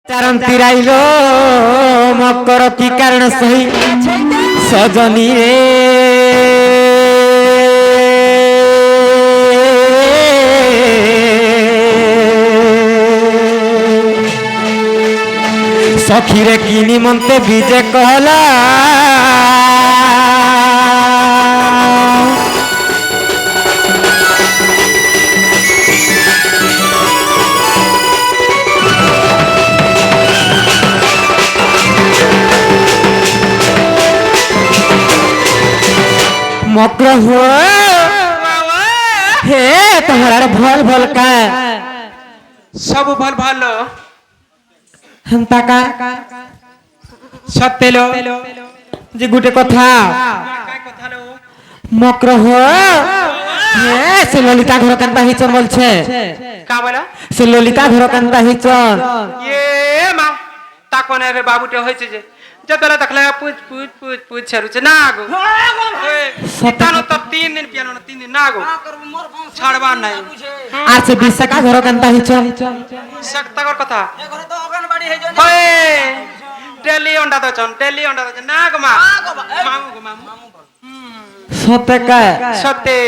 चरण तिराइलो मकर की कारण सही सजनी रे सखी रे की निमंते विजय कहला मकर हो हे तुम्हारा भल भल का सब भल भल हंता का सत्य लो जे गुटे कथा मकर हो हे से ललिता घर कांता हिचन बोलछे का बोला से ललिता घर कांता हिचन ये मा ताकोने रे बाबूटे होइছে যে जतला तकला पूछ पूछ पूछ पूछ छरुचे ना आगो सतानो तब 3 दिन पियानो 3 दिन ना आगो छाड़बा नहीं आज से बिसका घर कांता हिचन सकता कर कथा ए घर तो अगनबाड़ी हे जन होए टेली अंडा दो ना आगो मामू सत्य का सत्य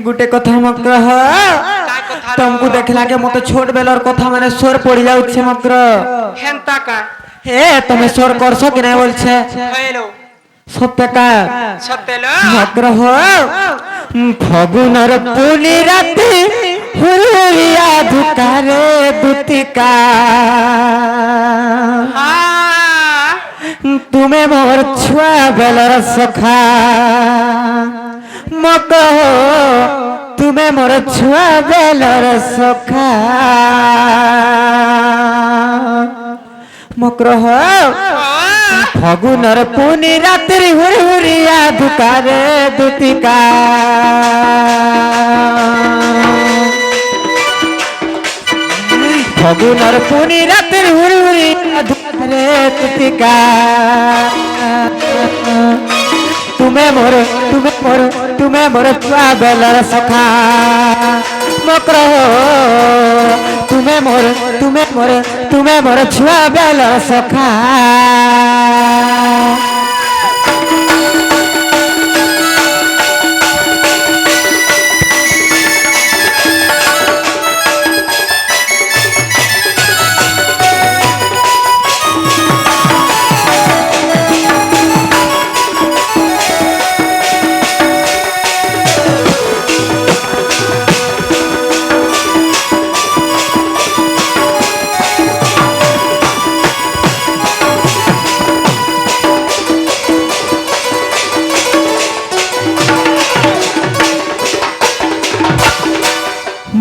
गुटे कथा मकर हो तुमको देखला के मते छोट बेलर कथा माने सोर पड़ी जाउछे मकर हेंता का हे तुम्हें सोर करछो कि नहीं बोलछे हेलो सत्य का सत्य लो मकर हो फगुनर पुनी राती हुरिया धुकारे दुतिका तुम्हें मोर छुआ बेलर सखा मकर हो तुम्हें मोर छुआ बेलर सखा मकर हो फगुनर पुनी रात्रि हुरी हुरिया धुकारे दुतिका फगुनर पुनी रात्रि हुरी हुरिया धुकारे दुतिका तुम्हें मोर छुआ बेलर सखा मकर हो तुम्हें मोर छुआ बेलर सखा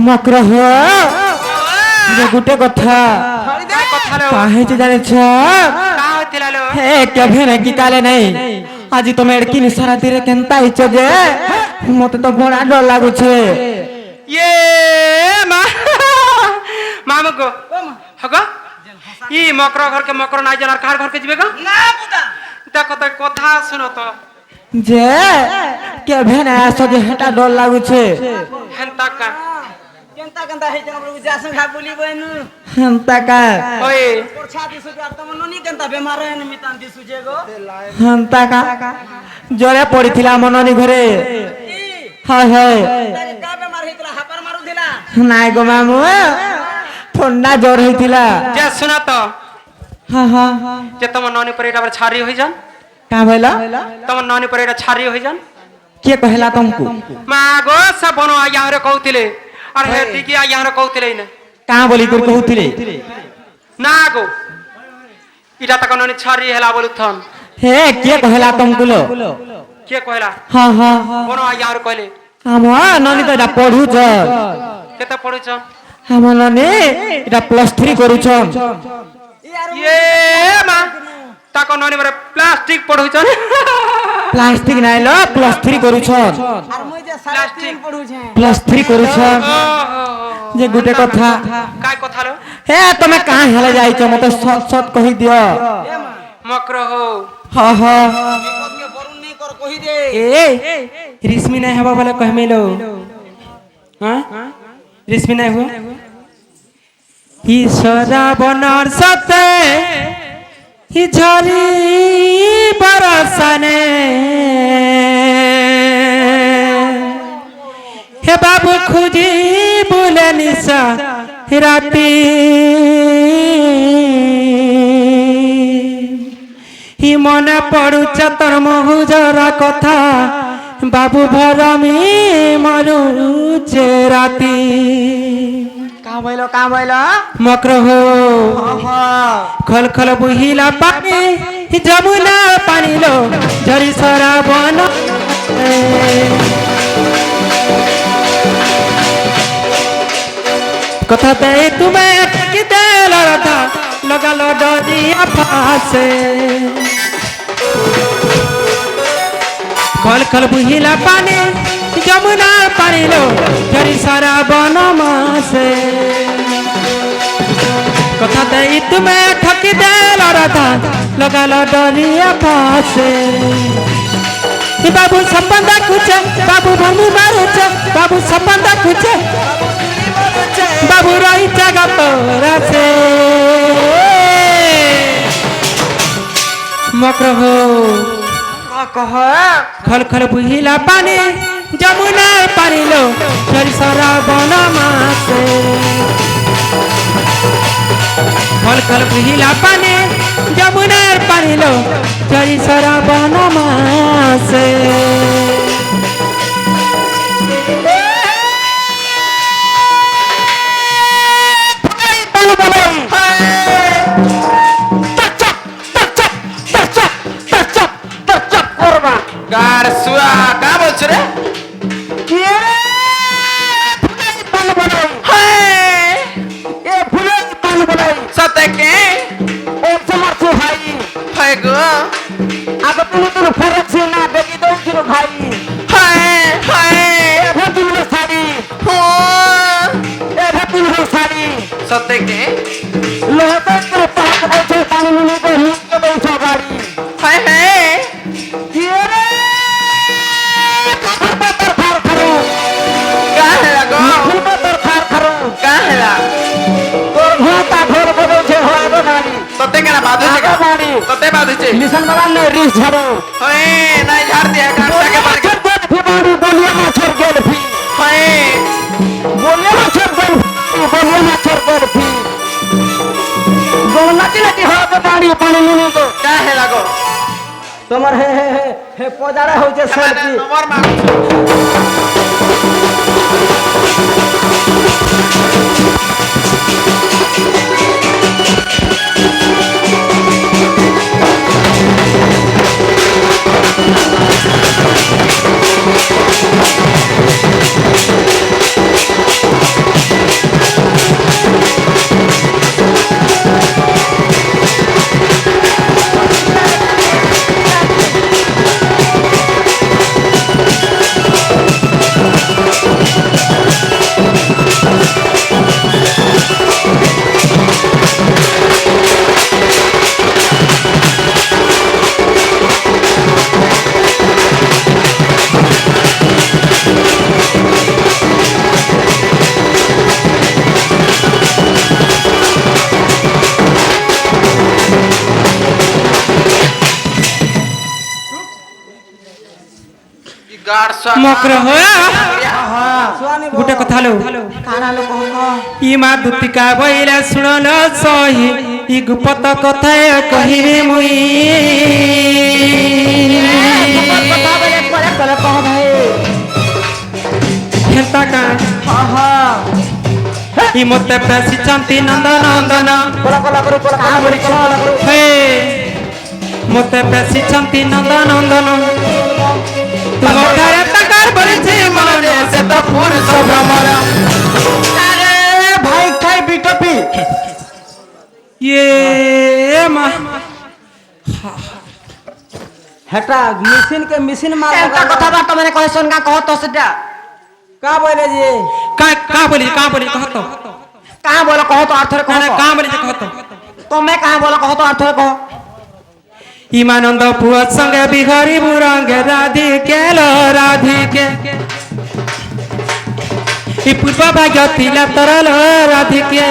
मकर हो जे गुटे कथा काहे जे जाने छ का होतिला लो हे केभे ने गीताले नहीं आज तो मेडकी निसारा तीरे केनता हिच जे मते तो बड़ा डर लागु छे ये मामू को हगो ई मकर घर के मकर ना जनार कार घर के जिबे का ना पुता देखो तो कथा सुनो तो जे केभे ने आसो जे हेटा डर लागु छे हेंता का केंता हे जन प्रभु जासन खा बोली बनु हंता का ओए और छाती सुजे आत्म ननी केंता बेमार है निमितान दी सुजे गो हंता का जरे पड़िथिला मननी घरे हाय हाय का बेमार हेतला हापर मारु दिला नाय गो मामू ठंडा ज्वर हेतिला जे सुना तो हां हां जे तुम ननी पर एटा छारी होई जान का भइला तुम ननी पर एटा छारी होई जान के कहला तुमको मागो सब बनो आया रे कहतिले अरे हे टिकी आया रे कहतिले न का बोली कर कहउथिले नागो इटा तक ननी छारी हेला बोलुथन हे के कहला तुमको लो के कहला हां हां बनो आया रे कहले हम ननी तो एटा पढु छ केते पढुछ हम ननी एटा +3 करू छ ये मा ताको ननी मरे प्लास्टिक पढुछ प्लास्टिक नाइ लो +3 करू छ और मुई जे प्लास्टिक पढु छे +3 करू छ जे गुटे कथा काय कथा लो हे तमे कहां हेले जाई छ मते सत सत कहि दियो मकर हो हां हां विपद के वरुण नहीं कर कहि दे ए रिश्मी नहीं हवा वाला कहमेलो हां रिश्मी नहीं हुआ ईश्वरा बनार सते हि झरी बरसने हे बाबू खुजी बोले निशा राती हि मने पड़ुच तोर महुजरा कथा बाबू भरमी मरुचे राती कहाँ भइलो मकर हो खल खल बुहिला पानी जमुना पानी लो झरी सरा बन कथा दे तुम्हें कि दे लड़ा लगा लो डरिया फासे खल खल बुहिला पानी जमुना पानी लो झरी सारा बन मासे कथा दे तुम्हें ठकी दे लड़ा लगा लो डरिया फासे बाबू संबंधा कुछ बाबू भूमि मारुच बाबू संबंधा कुछ बाबू रही जगह तोरा से मकर हो कह खल खल बुहिला पानी जमुना पानी लो झरी सारा बन मासे खल खल बुहिला पानी जमुना पानी लो झरी सारा बन मासे গার সুয়া কা বলছ রে সতে কে হাই গো হাই হাই সতে কে হাই হাই तते केना बाधुचे का तते बाधुचे मिशन वाला ने रिस झाड़ो होए नाही झाड़ दिया काटा के मार के फिबाड़ी बोलिया माछर गेल फी होए बोलिया माछर गेल फी गोल नाची नाची हो के पानी नुनी को का है लागो তোমার হে পজারা হইছে সেলফি नंबर मांगो मकर हो सुआनी गुटे कथा लो काना लोक ई मा दुतिका बइला सुनल सही ई गुपत कथा कहिबे मुई बता बोले परे कले कह भाई हेता का हां ई मते पैसी चंती नंदन नंदन कोला करू कहा बोली कोला करू हे मते पैसी चंती नंदन नंदन तुम घरे तकार बरछे मने से तो फूल सब मरा अरे भाई खाई बिटपी ये मा हेटा मशीन मार একটা কথা বার্তা মানে কয় শুন কা কহ তো সেটা का बोले जी का बोली कहतो কাহা বলো কহ তো অর্থ কহ ना का बोली कहतो তুমি কাহা বলো কহ তো অর্থ কহ इमानंद पुआ संग बिहारी बुरंग राधिके लो राधिके ई पुष्प भाग्य तिला तरल राधिके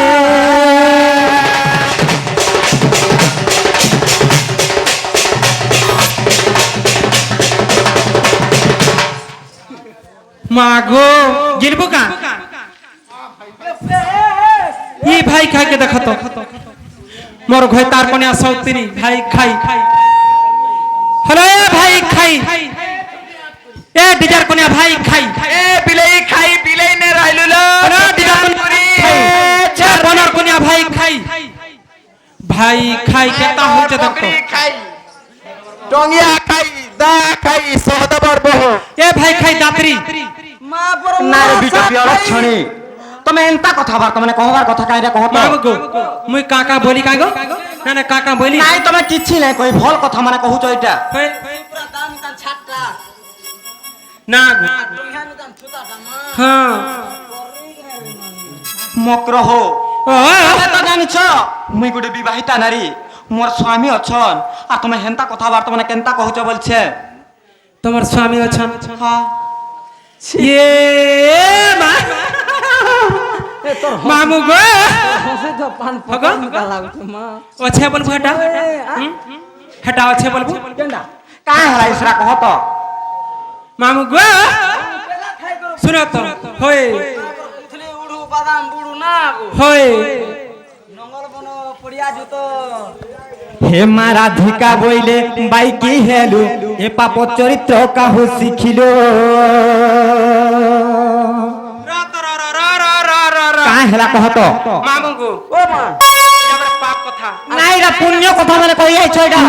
মা গো গিলবু কা ই ভাই খাই কে দেখো তো মোর ঘয় তার কোনে আসও তিনি ভাই খাই হ্যালো ভাই খাই এ ডিজার কোনে ভাই খাই এ বিলাই খাই বিলাই নে রাইলু লো হ্যালো ডিজার কোনে খাই চার বনার কোনে ভাই খাই ভাই খাই কেতা হইছে দেখো বকরি খাই টঙ্গিয়া খাই দা খাই সহদবর বহ এ ভাই খাই দাত্রি মা পর ନାଇଁ ରେ ବିଟ ପିଅ ଲକ୍ଷଣୀ ତମେ ଏନ୍ତା କଥାବାର୍ତ୍ତା ମାନେ କହିବାର କଥା କାହିଁରେ କହ ତ মা গো মুই কাকা বলি কাই গো না না কাকা বলি ନାଇଁ ତମେ କିଛି ନାଇଁ କହି ଭଲ କଥା ମାନେ କହୁଛ ଏଇଟା হই, পুরা দাম কান ছাটটা না গো ডংহান দাম ছুতাটা মা হ্যাঁ ମକ୍ର ହୋ ও ତମେ ତ ଜାଣିଛ ମୁଇଁ ଗୋଟେ ବିବାହିତା ନାରୀ ମୋର ସ୍ୱାମୀ ଅଛନ୍ ଆଉ ତମେ ହେନ୍ତା କଥାବାର୍ତ୍ତା ମାନେ କେନ୍ତା କହୁଛ ବୋଲଛେ তোমার স্বামী আছেন ହଁ ইয়ে মা মামু গো হসে তো পান হগো? পকা লাগুছে মা আছে বলবো হেটা হেটা আছে বলবো কেন্ডা କାଇଁ ହେଲା ଇସରା କହ ତ মামু গো পেলা খাই করো শুনো তো হই উথলি উড়ু বাদাম বুড়ু না গো হই নঙ্গল বন পড়িয়া জুতো হে মা রাধিকা বইলে বাইকি হেলু এ পাপ চরিত্র কাহু শিখিল কাঁ হেলা কহ তো মামু গো ও মা এবারে পাপ কথা নাই রা পুণ্য কথা মানে কই আইছ এটা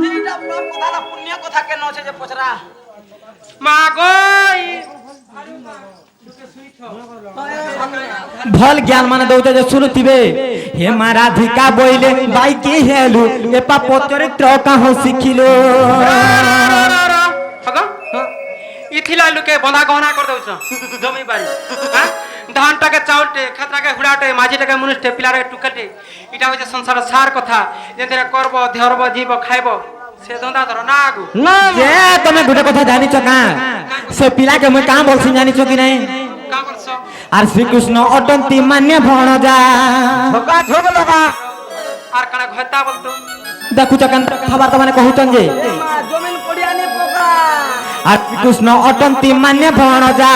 এইটা পাপ কথা পুণ্য কথা কেন আছে যে পছরা মা গো ভাল জ্ঞান মানে দউতে যে শুনুতিবে হে মা রাধিকা বইলে বাইকি হেলু এ পাপ চরিত্র কাহু শিখিল হগো ইথিলা লুকে বন্ধা গহনা করে দউছ জমি বাড়ি হ্যাঁ ধানটাকে চাউলটে খেতরাকে হুড়াটে মাঝিটাকে মুনিষটে পিলারে টুকাটে এটা হচ্ছে সংসার সার কথা যেতে করব ধরব জীব খাইব সে ধন্দা ধর না আগু যে তুমি গোটে কথা জানিছ কাঁ সে পিলাকে মুই কাঁ বলছি জানিছ কি নাই কা বলছ আর শ্রীকৃষ্ণ অটন্তি মান্য ভণজা ঝোকা ঝোক লগা আর কানা ঘয়তা বলতো দেখুছ কেন কথাবার্তা মানে কহুছন যে মা জমিন পড়িয়া নি পোকা আর শ্রীকৃষ্ণ অটন্তি মান্য ভণজা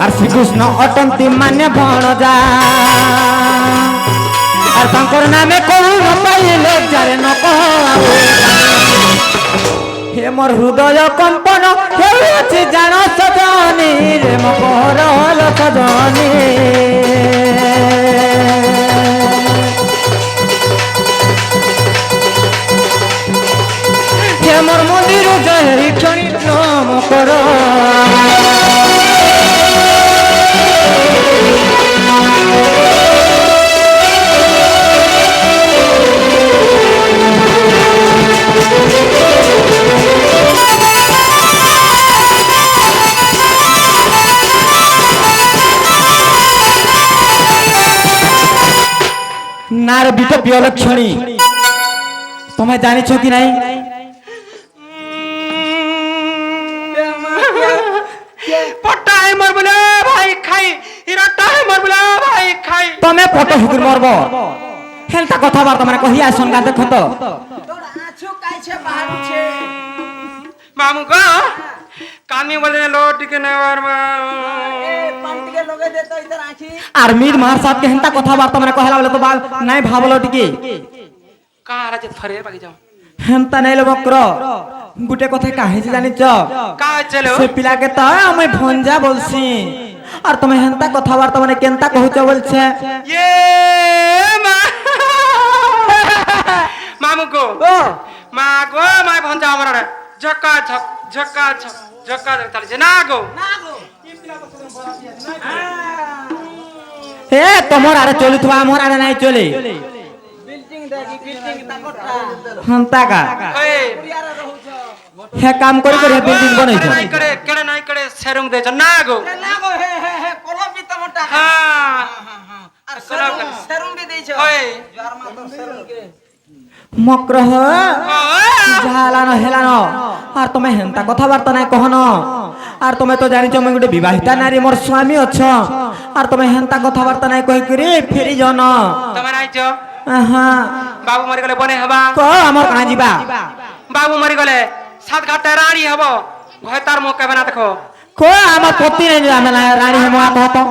আর শ্রীকৃষ্ণ অটন্তি মান্য ভণজা আর তাঙ্কর নামে কহু ন পাইলে যারে ন কহ হে মোর হৃদয় কম্পন হেউছি জান সজনী রে মো পরল সজনী হে মোর মন্দির জয় ক্ষণি নম কর নার বিট প্রিয় লক্ষণী তুমি জানিছ কি নাই পটাই মর বলে ভাই খাই হিরাটাই মর বলে ভাই খাই তুমি পট হুকুর মরব হেলতা কথাবার্তা মানে কহি আসন গা দেখ তো তোর আছো কাইছে বাহারছে মামু গো কানি বলে লোটিকে নেওয়ার এ পান্তিকে লগে দে তো ইধর আছি আর মির মার সাথ के হেলতা কথাবার্তা মানে কহলা বলে তো বাল নাই ভাবলো টিকে কারা যে থরে বাকি যাও হেনতা নাই লো বক্র গুটে কথা কাহিছে জানিছ কা চলো সে পিলাকে তো আমি ভঞ্জা বলছি আর তুমি হেনতা কথাবার্তা মানে কেনতা কহুছ বলছে ये মা মামু গো মা গো মাই ভঞ্জা আমার ঝকা ঝক ঝকা ঝক ঝকা ঝক তালে না গো না গো এ তোমার আরে চলুথবা আমার আরে নাই চলে বিল্ডিং দেখি বিল্ডিং তাকটা হেনতা কা ওই পড়িয়ারে রহুছ হে কাম করে করে বিল্ডিং বনাইছ নাই করে কেড়ে নাই করে সেরং দেছ না গো না গো হে হে হে কলমি তমটা হ্যাঁ আর কলম সেরুম বি দেইছ ওই যার মা তো সেরুম কে মক্রহ ওই ঝালানো হেলানো আর তুমি হেনতা কথাবার্তা নাই কহন আর তুমি তো জানিছ আমি গোটে বিবাহিতা নারী মোর স্বামী অছ আর তুমি হেনতা কথাবার্তা নাই কই করে ফেরি জন তোমার আইছ আহা বাবু মরি গলে বনে হবা ক আমার কাঁ ଯିବା বাবু মরি গলে সাত ঘাটে রানী হব ভয় তার মুখ কেবে না দেখো কো আমার পতি নেই আমি রানী হেমো আত হতো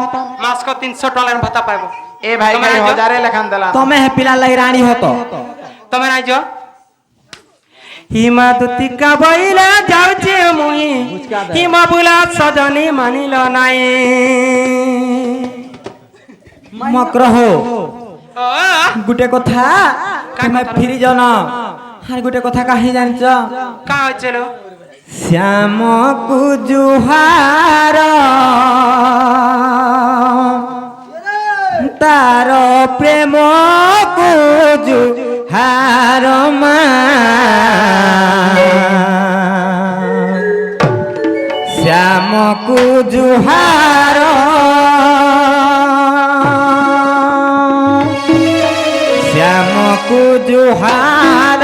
মাসক 300 টলার ভাতা পাইব এ ভাই তোমার ভাই আইজো? হজারে লেখান দেলা তুমি হে পিলা লাগি রানী হতো তুমি নাই যো হিমা দুতিকা বইলা যাউছে মুই হিমা বুলা সজনী মানিল নাই মক্রহ ও গুটে কথা তুমি ফিরি জন আর গুটে কথা কাহি জানিছ কা হইছিল শ্যামকু জুহার তার প্রেম জুহার মা শ্যামকু জুহার শ্যামকু জুহার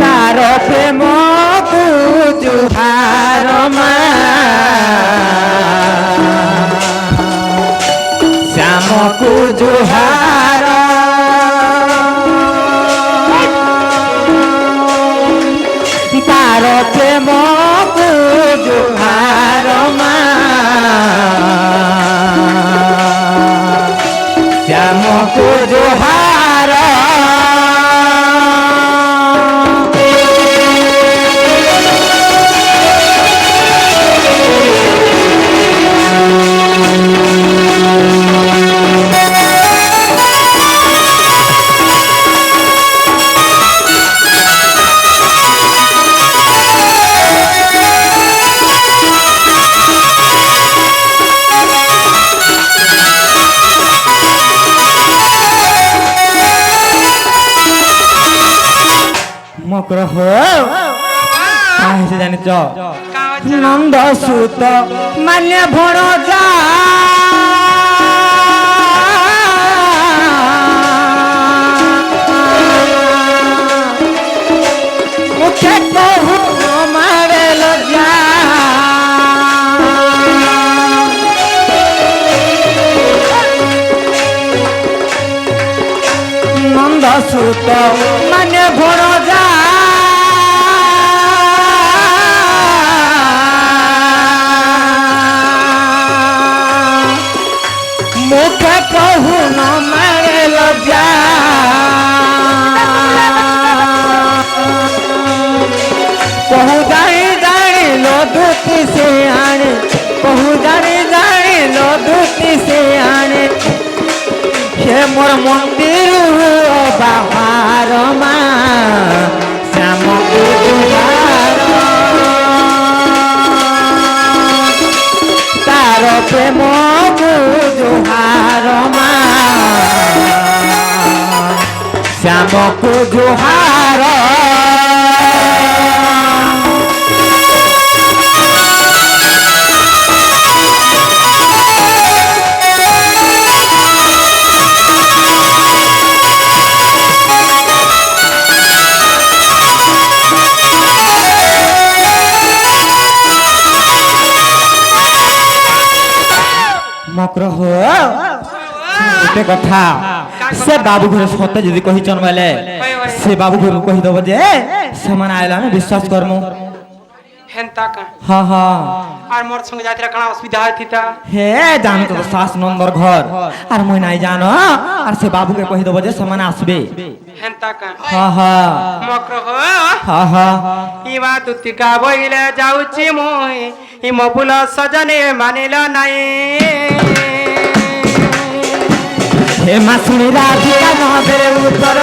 তার প্রেম জুহার মা শ্যামকু জুহার তার প্রেম জুহার মা শ্যামকু জুহার মক্রহ কাহিছে জানিছ কা হইছিল নন্দ সুত মানে ভণ যা মুখে কহু মারে লজ্জা নন্দ সুত মানে ভণ যা মুখে কহু ন মারে লজ্জা কহু জানিল দুটি সে আনে কহু জানিল দুটি সে আনে সে মোর মন্দির বাহার মা শ্যামকু জুহার তার প্রেম জুহার মা শ্যামকু জুহার মক্রহ ଗୋଟେ କଥା ସେ ବାବୁ ଘର ସତେ ଯଦି କହିଛନ୍ ବୋଇଲେ ସେ ବାବୁ ଘରକୁ କହିଦବ ଯେ ସେମାନେ ଆଇଲେ ଆମେ ବିଶ୍ୱାସ କରମୁ হেনতা কা ହଁ ହଁ আর মোর সঙ্গে যাইতিরা কানা অসুবিধা হইতিতা হে জানো তো শাস নন্দর ঘর আর মই নাই জানো আর সে বাবুকে কহিদব যে ସେମାନେ আসবে হেনতা কা হ্যাঁ হ্যাঁ মক্রহ হ্যাঁ হ্যাঁ ইমা দুতিকা বইলে যাউছি মুই হিমা বুলা সজনী মানিল নাই হে মা শুনি রাধিকা নদের উত্তর